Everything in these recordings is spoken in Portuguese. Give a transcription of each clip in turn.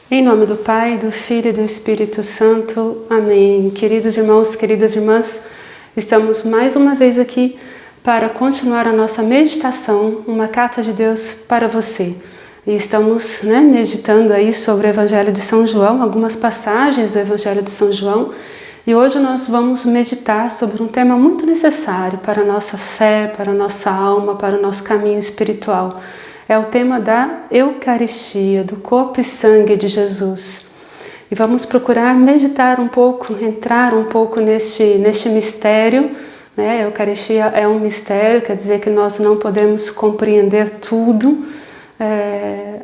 Em nome do Pai, do Filho e do Espírito Santo. Amém. Queridos irmãos, queridas irmãs, estamos mais uma vez aqui para continuar a nossa meditação, uma carta de Deus para você. E estamos meditando aí sobre o Evangelho de São João, algumas passagens do Evangelho de São João. E hoje nós vamos meditar sobre um tema muito necessário para a nossa fé, para a nossa alma, para o nosso caminho espiritual. É o tema da Eucaristia, do corpo e sangue de Jesus. E vamos procurar meditar um pouco, entrar um pouco neste mistério. A Eucaristia é um mistério, quer dizer que nós não podemos compreender tudo.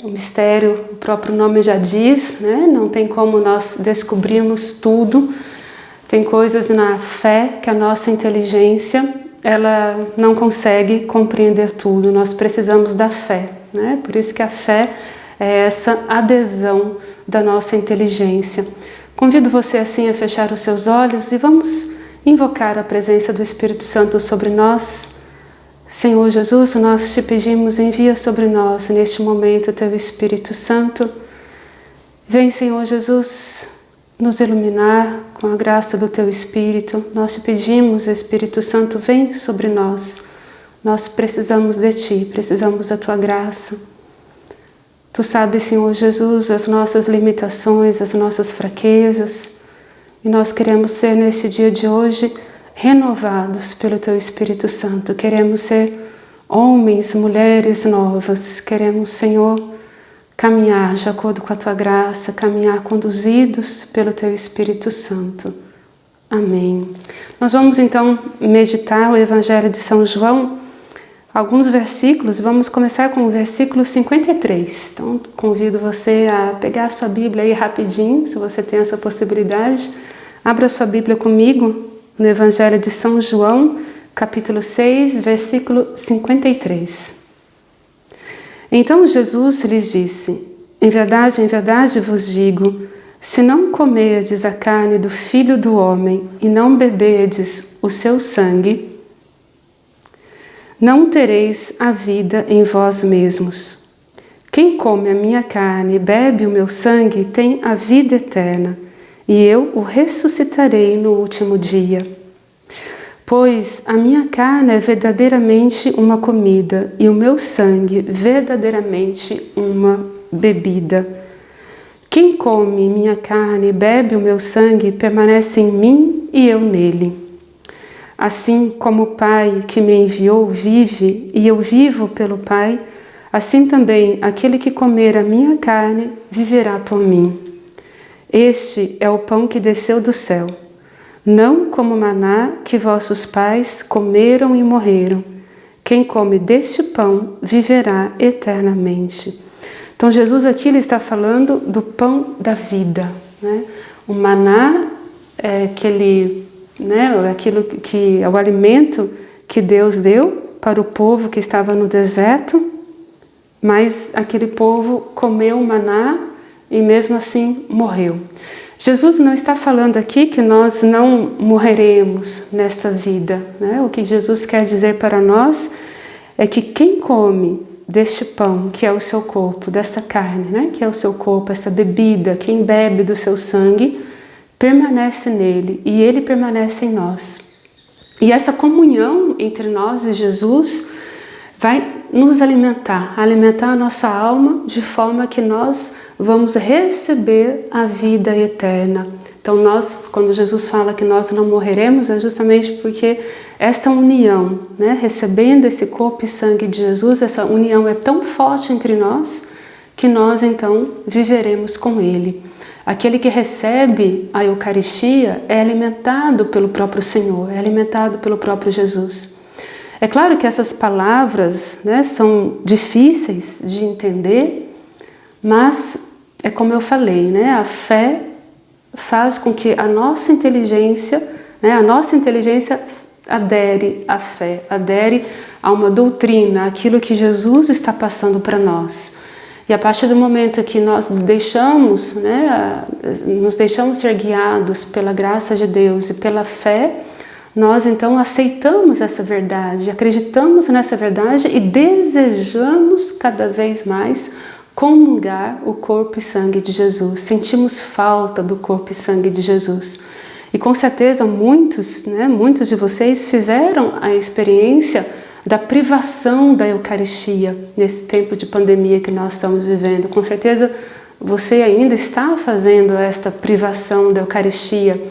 O mistério, o próprio nome já diz, não tem como nós descobrirmos tudo. Tem coisas na fé que a nossa inteligência ela não consegue compreender tudo, nós precisamos da fé, Por isso que a fé é essa adesão da nossa inteligência. Convido você assim a fechar os seus olhos e vamos invocar a presença do Espírito Santo sobre nós. Senhor Jesus, nós te pedimos, envia sobre nós neste momento o teu Espírito Santo. Vem, Senhor Jesus, nos iluminar com a graça do Teu Espírito. Nós te pedimos, Espírito Santo, vem sobre nós. Nós precisamos de Ti, precisamos da Tua graça. Tu sabes, Senhor Jesus, as nossas limitações, as nossas fraquezas. E nós queremos ser, nesse dia de hoje, renovados pelo Teu Espírito Santo. Queremos ser homens, mulheres novas. Queremos, Senhor, caminhar de acordo com a Tua graça, caminhar conduzidos pelo Teu Espírito Santo. Amém. Nós vamos então meditar o Evangelho de São João, alguns versículos. Vamos começar com o versículo 53. Então, convido você a pegar a sua Bíblia aí rapidinho, se você tem essa possibilidade. Abra sua Bíblia comigo no Evangelho de São João, capítulo 6, versículo 53. Então Jesus lhes disse: em verdade vos digo, se não comerdes a carne do Filho do Homem e não beberdes o seu sangue, não tereis a vida em vós mesmos. Quem come a minha carne e bebe o meu sangue tem a vida eterna, e eu o ressuscitarei no último dia. Pois a minha carne é verdadeiramente uma comida e o meu sangue verdadeiramente uma bebida. Quem come minha carne e bebe o meu sangue permanece em mim e eu nele. Assim como o Pai que me enviou vive e eu vivo pelo Pai, assim também aquele que comer a minha carne viverá por mim. Este é o pão que desceu do céu. Não como maná que vossos pais comeram e morreram. Quem come deste pão viverá eternamente. Então Jesus aqui ele está falando do pão da vida. O maná é aquilo que é o alimento que Deus deu para o povo que estava no deserto, mas aquele povo comeu o maná e mesmo assim morreu. Jesus não está falando aqui que nós não morreremos nesta vida. O que Jesus quer dizer para nós é que quem come deste pão, que é o seu corpo, desta carne, que é o seu corpo, essa bebida, quem bebe do seu sangue, permanece nele e ele permanece em nós. E essa comunhão entre nós e Jesus vai nos alimentar a nossa alma de forma que nós vamos receber a vida eterna. Então quando Jesus fala que nós não morreremos, é justamente porque esta união, recebendo esse corpo e sangue de Jesus, essa união é tão forte entre nós, que nós então viveremos com Ele. Aquele que recebe a Eucaristia é alimentado pelo próprio Senhor, é alimentado pelo próprio Jesus. É claro que essas palavras são difíceis de entender, mas é como eu falei, a fé faz com que a nossa inteligência adere à fé, adere a uma doutrina, aquilo que Jesus está passando para nós. E a partir do momento que nós nos deixamos ser guiados pela graça de Deus e pela fé, nós então aceitamos essa verdade, acreditamos nessa verdade e desejamos cada vez mais comungar o corpo e sangue de Jesus. Sentimos falta do corpo e sangue de Jesus. E com certeza muitos de vocês fizeram a experiência da privação da Eucaristia nesse tempo de pandemia que nós estamos vivendo. Com certeza você ainda está fazendo esta privação da Eucaristia.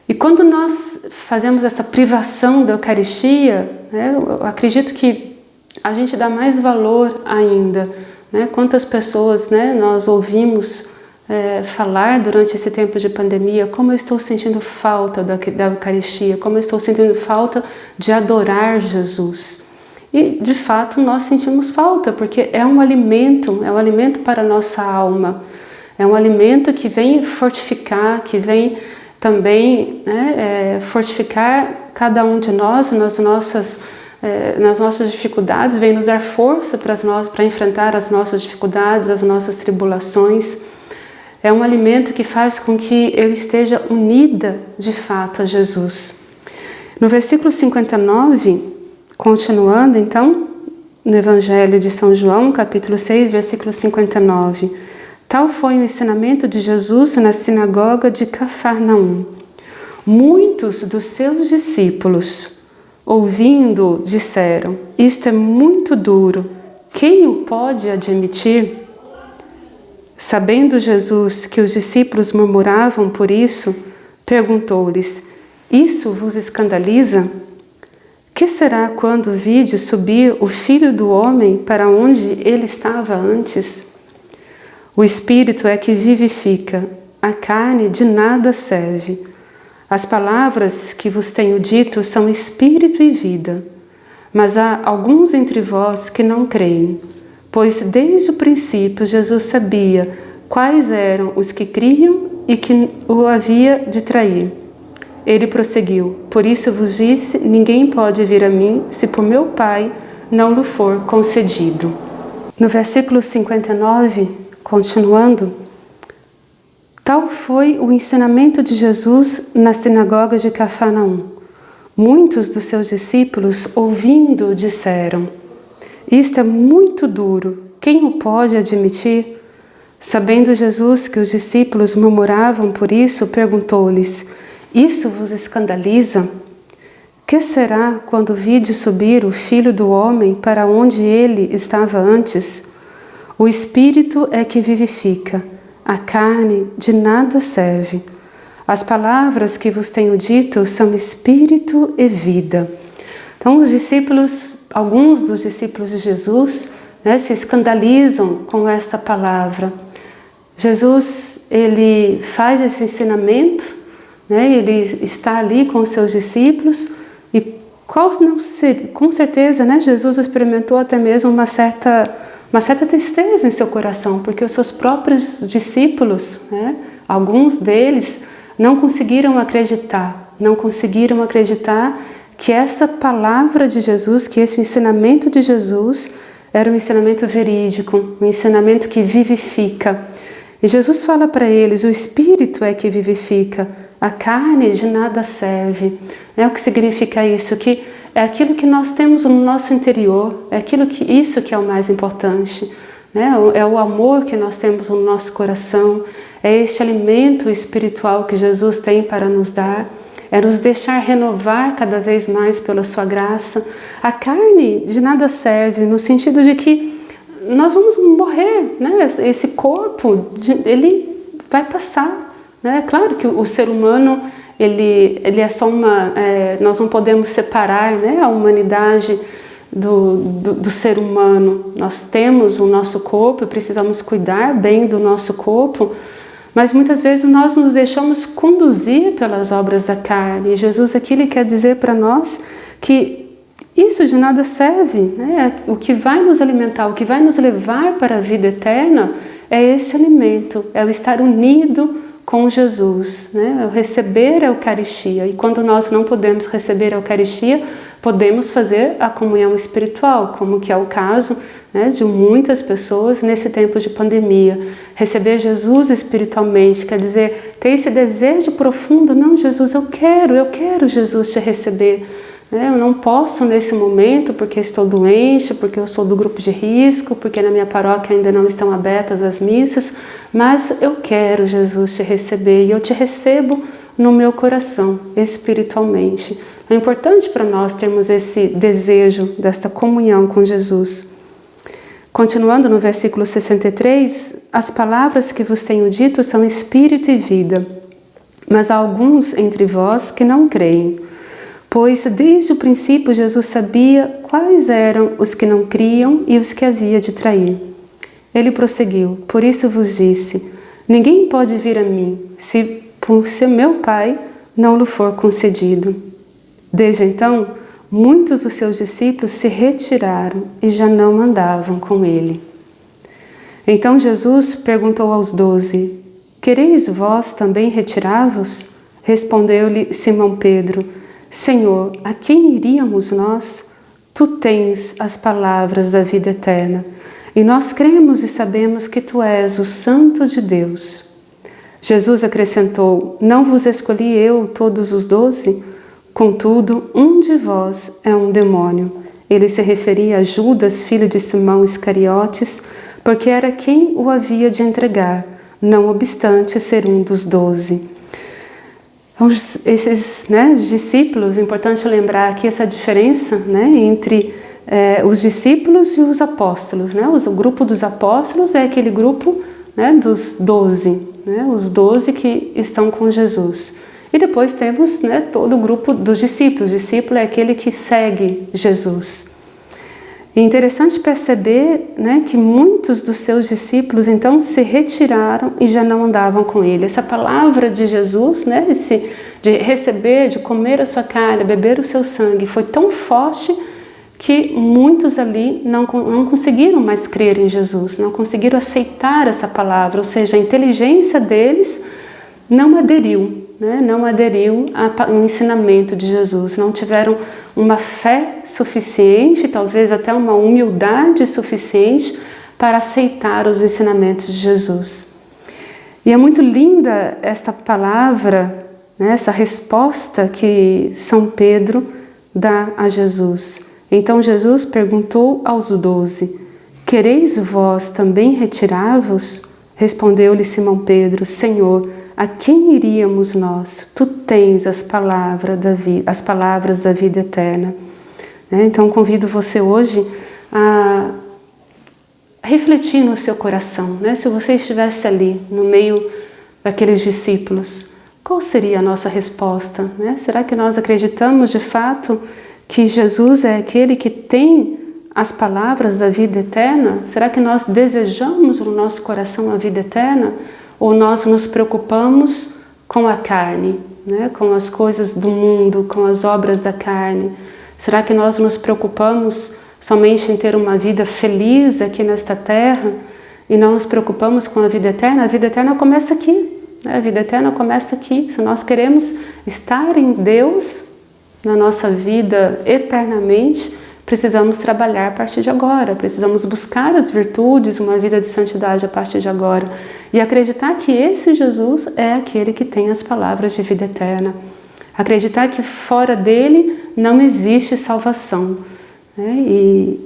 E quando nós fazemos essa privação da Eucaristia, eu acredito que a gente dá mais valor ainda. Quantas pessoas nós ouvimos falar durante esse tempo de pandemia, como eu estou sentindo falta da Eucaristia, como eu estou sentindo falta de adorar Jesus. E de fato nós sentimos falta, porque é um alimento para a nossa alma, é um alimento que vem fortificar, que vem também fortificar cada um de nós nas nossas dificuldades, vem nos dar força para enfrentar as nossas dificuldades, as nossas tribulações. É um alimento que faz com que eu esteja unida de fato a Jesus. No versículo 59, continuando então, no Evangelho de São João, capítulo 6, versículo 59. Tal foi o ensinamento de Jesus na sinagoga de Cafarnaum. Muitos dos seus discípulos, ouvindo, disseram: isto é muito duro, quem o pode admitir? Sabendo Jesus que os discípulos murmuravam por isso, perguntou-lhes: isto vos escandaliza? Que será quando vide subir o Filho do Homem para onde ele estava antes? O Espírito é que vivifica, a carne de nada serve. As palavras que vos tenho dito são espírito e vida. Mas há alguns entre vós que não creem, pois desde o princípio Jesus sabia quais eram os que criam e que o havia de trair. Ele prosseguiu: por isso vos disse, ninguém pode vir a mim se por meu Pai não lhe for concedido. No versículo 59, continuando, tal foi o ensinamento de Jesus na sinagoga de Cafarnaum. Muitos dos seus discípulos, ouvindo, disseram: isto é muito duro, quem o pode admitir? Sabendo Jesus que os discípulos murmuravam por isso, perguntou-lhes: isso vos escandaliza? Que será quando vide subir o Filho do Homem para onde ele estava antes? O Espírito é que vivifica, a carne de nada serve. As palavras que vos tenho dito são espírito e vida. Então os discípulos, alguns dos discípulos de Jesus, se escandalizam com esta palavra. Jesus, ele faz esse ensinamento, ele está ali com os seus discípulos e com certeza Jesus experimentou até mesmo uma certa tristeza em seu coração, porque os seus próprios discípulos, alguns deles, não conseguiram acreditar que essa palavra de Jesus, que esse ensinamento de Jesus era um ensinamento verídico, um ensinamento que vivifica. E Jesus fala para eles: o Espírito é que vivifica, a carne de nada serve. O que significa isso? Que é aquilo que nós temos no nosso interior, isso que é o mais importante. É o amor que nós temos no nosso coração, é este alimento espiritual que Jesus tem para nos dar, é nos deixar renovar cada vez mais pela sua graça. A carne de nada serve, no sentido de que nós vamos morrer, esse corpo, ele vai passar. É claro que o ser humano, ele é só nós não podemos separar a humanidade do ser humano. Nós temos o nosso corpo e precisamos cuidar bem do nosso corpo, mas muitas vezes nós nos deixamos conduzir pelas obras da carne. E Jesus aqui ele quer dizer para nós que isso de nada serve. O que vai nos alimentar, o que vai nos levar para a vida eterna é este alimento, é o estar unido com Jesus, é o receber a Eucaristia. E quando nós não podemos receber a Eucaristia, podemos fazer a comunhão espiritual, como que é o caso de muitas pessoas nesse tempo de pandemia. Receber Jesus espiritualmente, quer dizer, ter esse desejo profundo: não, Jesus, eu quero Jesus te receber. Eu não posso nesse momento porque estou doente, porque eu sou do grupo de risco, porque na minha paróquia ainda não estão abertas as missas, mas eu quero, Jesus, te receber e eu te recebo no meu coração, espiritualmente. É importante para nós termos esse desejo desta comunhão com Jesus. Continuando no versículo 63, as palavras que vos tenho dito são espírito e vida, mas há alguns entre vós que não creem. Pois desde o princípio Jesus sabia quais eram os que não criam e os que havia de trair. Ele prosseguiu, por isso vos disse, ninguém pode vir a mim, se meu Pai não lhe for concedido. Desde então, muitos dos seus discípulos se retiraram e já não andavam com ele. Então Jesus perguntou aos 12, quereis vós também retirar-vos? Respondeu-lhe Simão Pedro, Senhor, a quem iríamos nós? Tu tens as palavras da vida eterna, e nós cremos e sabemos que Tu és o Santo de Deus. Jesus acrescentou, não vos escolhi eu todos os 12? Contudo, um de vós é um demônio. Ele se referia a Judas, filho de Simão Iscariotes, porque era quem o havia de entregar, não obstante ser um dos 12. Então, esses discípulos, é importante lembrar aqui essa diferença entre os discípulos e os apóstolos. O grupo dos apóstolos é aquele grupo dos 12, os 12 que estão com Jesus. E depois temos todo o grupo dos discípulos. O discípulo é aquele que segue Jesus. É interessante perceber que muitos dos seus discípulos então se retiraram e já não andavam com ele. Essa palavra de Jesus, de receber, de comer a sua carne, beber o seu sangue, foi tão forte que muitos ali não conseguiram mais crer em Jesus, não conseguiram aceitar essa palavra, ou seja, a inteligência deles não aderiu. Não aderiu ao ensinamento de Jesus, não tiveram uma fé suficiente, talvez até uma humildade suficiente para aceitar os ensinamentos de Jesus. E é muito linda esta palavra, essa resposta que São Pedro dá a Jesus. Então Jesus perguntou aos 12, quereis vós também retirar-vos? Respondeu-lhe Simão Pedro, Senhor, a quem iríamos nós? Tu tens as palavras da vida eterna. Então convido você hoje a refletir no seu coração. Se você estivesse ali, no meio daqueles discípulos, qual seria a nossa resposta? Será que nós acreditamos de fato que Jesus é aquele que tem as palavras da vida eterna? Será que nós desejamos no nosso coração a vida eterna? Ou nós nos preocupamos com a carne, com as coisas do mundo, com as obras da carne? Será que nós nos preocupamos somente em ter uma vida feliz aqui nesta terra e não nos preocupamos com a vida eterna? A vida eterna começa aqui, a vida eterna começa aqui. Se nós queremos estar em Deus na nossa vida eternamente, precisamos trabalhar a partir de agora, precisamos buscar as virtudes, uma vida de santidade a partir de agora e acreditar que esse Jesus é aquele que tem as palavras de vida eterna. Acreditar que fora dele não existe salvação. E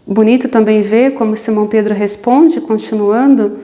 bonito também ver como Simão Pedro responde, continuando,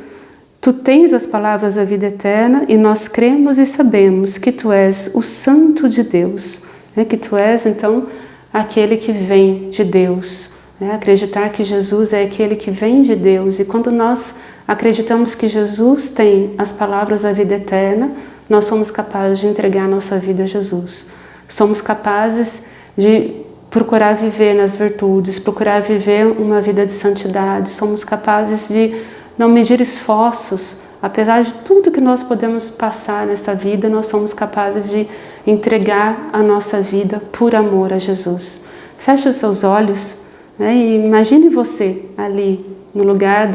tu tens as palavras da vida eterna e nós cremos e sabemos que tu és o Santo de Deus, que tu és então aquele que vem de Deus, acreditar que Jesus é aquele que vem de Deus. E quando nós acreditamos que Jesus tem as palavras da vida eterna, nós somos capazes de entregar nossa vida a Jesus. Somos capazes de procurar viver nas virtudes, procurar viver uma vida de santidade. Somos capazes de não medir esforços. Apesar de tudo que nós podemos passar nessa vida, nós somos capazes de entregar a nossa vida por amor a Jesus. Feche os seus olhos e imagine você ali no lugar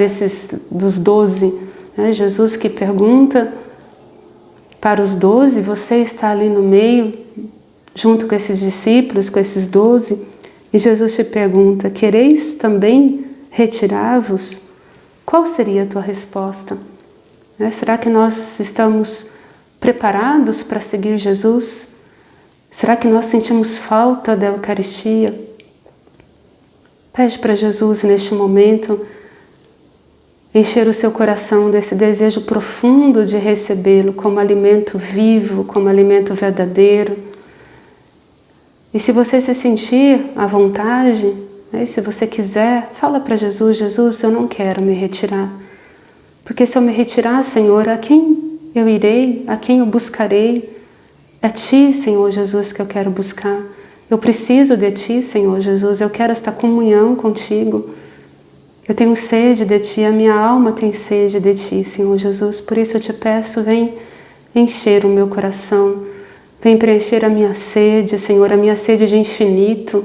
dos 12. Jesus que pergunta para os 12, você está ali no meio, junto com esses discípulos, com esses 12, e Jesus te pergunta, quereis também retirar-vos? Qual seria a tua resposta? Será que nós estamos preparados para seguir Jesus? Será que nós sentimos falta da Eucaristia? Pede para Jesus neste momento encher o seu coração desse desejo profundo de recebê-lo como alimento vivo, como alimento verdadeiro. E se você se sentir à vontade, se você quiser, fala para Jesus: Jesus, eu não quero me retirar. Porque se eu me retirar, Senhor, a quem eu irei? A quem eu buscarei? É Ti, Senhor Jesus, que eu quero buscar. Eu preciso de Ti, Senhor Jesus. Eu quero esta comunhão contigo. Eu tenho sede de Ti, a minha alma tem sede de Ti, Senhor Jesus. Por isso eu te peço, vem encher o meu coração. Vem preencher a minha sede, Senhor, a minha sede de infinito.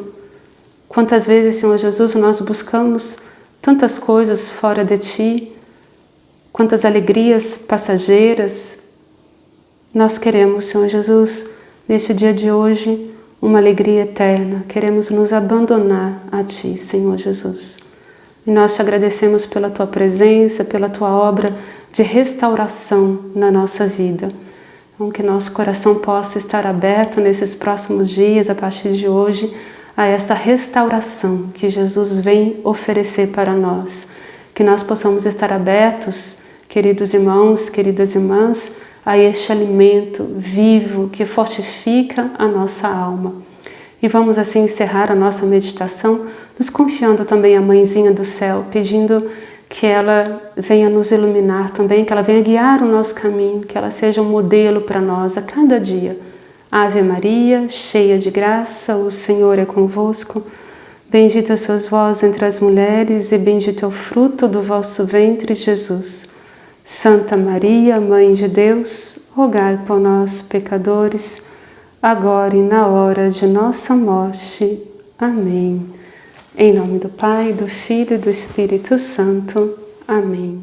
Quantas vezes, Senhor Jesus, nós buscamos tantas coisas fora de Ti, quantas alegrias passageiras. Nós queremos, Senhor Jesus, neste dia de hoje, uma alegria eterna. Queremos nos abandonar a Ti, Senhor Jesus. E nós te agradecemos pela Tua presença, pela Tua obra de restauração na nossa vida. Então, que nosso coração possa estar aberto nesses próximos dias, a partir de hoje, a esta restauração que Jesus vem oferecer para nós. Que nós possamos estar abertos, queridos irmãos, queridas irmãs, a este alimento vivo que fortifica a nossa alma. E vamos assim encerrar a nossa meditação, nos confiando também à Mãezinha do Céu, pedindo que ela venha nos iluminar também, que ela venha guiar o nosso caminho, que ela seja um modelo para nós a cada dia. Ave Maria, cheia de graça, o Senhor é convosco. Bendita sois vós entre as mulheres e bendito é o fruto do vosso ventre, Jesus. Santa Maria, Mãe de Deus, rogai por nós, pecadores, agora e na hora de nossa morte. Amém. Em nome do Pai, do Filho e do Espírito Santo. Amém.